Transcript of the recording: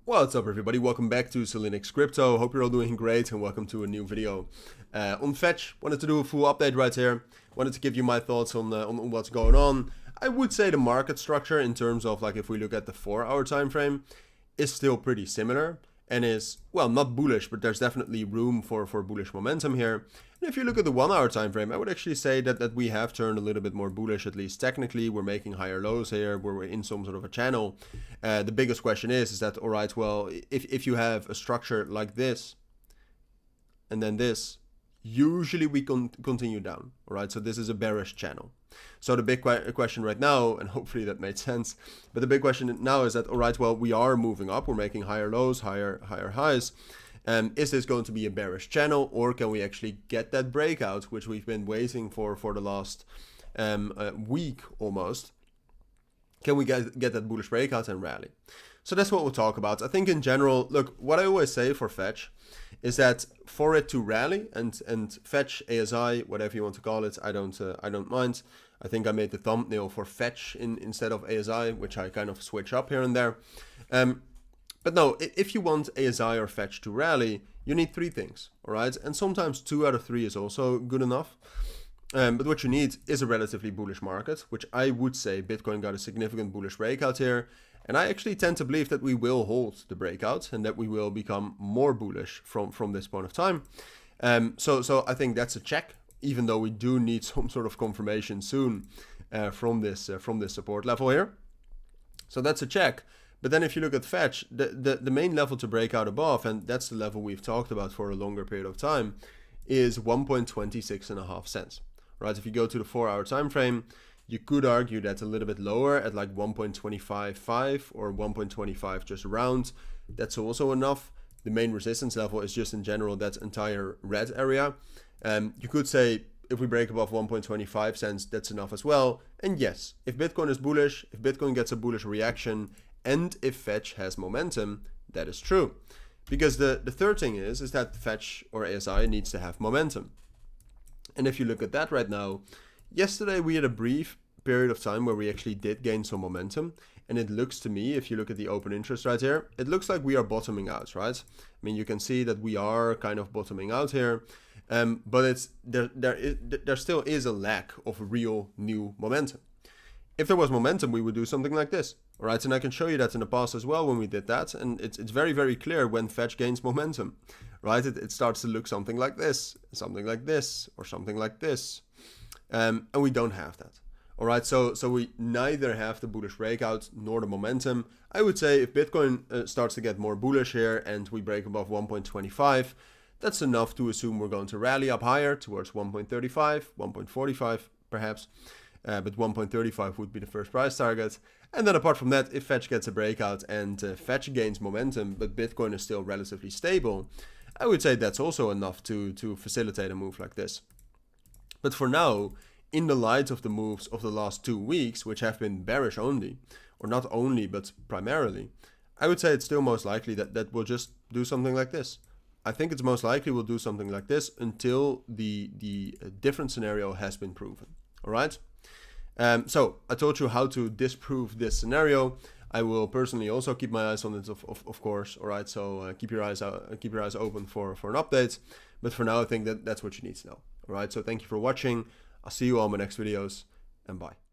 What's up everybody, welcome back to Cilinix Crypto. Hope you're all doing great and welcome to a new video on Fetch. Wanted to do a full update right here. Wanted to give you my thoughts on what's going on. I would say the market structure in terms of like if we look at the 4-hour time frame is still pretty similar and is, well, not bullish, but there's definitely room for bullish momentum here. And if you look at the 1-hour time frame, I would actually say that we have turned a little bit more bullish, at least technically. We're making higher lows here, we're in some sort of a channel. The biggest question is that, all right, well, if you have a structure like this and then this, usually we continue down, all right? So this is a bearish channel. So the big question right now, and hopefully that made sense, but the big question now is that, all right, well, we are moving up, we're making higher lows, higher highs. Is this going to be a bearish channel, or can we actually get that breakout, which we've been waiting for the last week almost? Can we get that bullish breakout and rally? So that's what we'll talk about. I think in general, look, what I always say for Fetch is that for it to rally and Fetch, ASI, whatever you want to call it, I don't mind. I think I made the thumbnail for Fetch instead of ASI, which I kind of switch up here and there. But no, if you want ASI or Fetch to rally, you need 3 things, all right? And sometimes 2 out of 3 is also good enough. But what you need is a relatively bullish market, which I would say Bitcoin got a significant bullish breakout here. And I actually tend to believe that we will hold the breakout and that we will become more bullish from this point of time. So I think that's a check, even though we do need some sort of confirmation soon from this support level here. So that's a check. But then if you look at Fetch, the main level to break out above, and that's the level we've talked about for a longer period of time, is 1.26 cents. Right? If you go to the 4-hour time frame, you could argue that's a little bit lower at like 1.255 or 1.25 just around. That's also enough. The main resistance level is just in general that entire red area. You could say if we break above 1.25 cents, that's enough as well. And yes, if Bitcoin is bullish, if Bitcoin gets a bullish reaction, and if Fetch has momentum, that is true. Because the third thing is that Fetch or ASI needs to have momentum. And if you look at that right now, yesterday we had a brief period of time where we actually did gain some momentum. And it looks to me, if you look at the open interest right here, it looks like we are bottoming out, right? I mean, you can see that we are kind of bottoming out here. But there still is a lack of real new momentum. If there was momentum, we would do something like this, all right? And I can show you that in the past as well when we did that. And it's very, very clear when Fetch gains momentum, right? It starts to look something like this, or something like this. And we don't have that, all right? So we neither have the bullish breakout nor the momentum. I would say if Bitcoin starts to get more bullish here and we break above 1.25, that's enough to assume we're going to rally up higher towards 1.35, 1.45 perhaps. But 1.35 would be the first price target. And then apart from that, if Fetch gets a breakout and Fetch gains momentum, but Bitcoin is still relatively stable, I would say that's also enough to facilitate a move like this. But for now, in the light of the moves of the last 2 weeks, which have been bearish only, or not only, but primarily, I would say it's still most likely that we'll just do something like this. I think it's most likely we'll do something like this until the different scenario has been proven, all right? So I told you how to disprove this scenario. I will personally also keep my eyes on it, of course. All right, so keep your eyes open for an update. But for now, I think that's what you need to know. All right, so thank you for watching. I'll see you all in my next videos, and bye.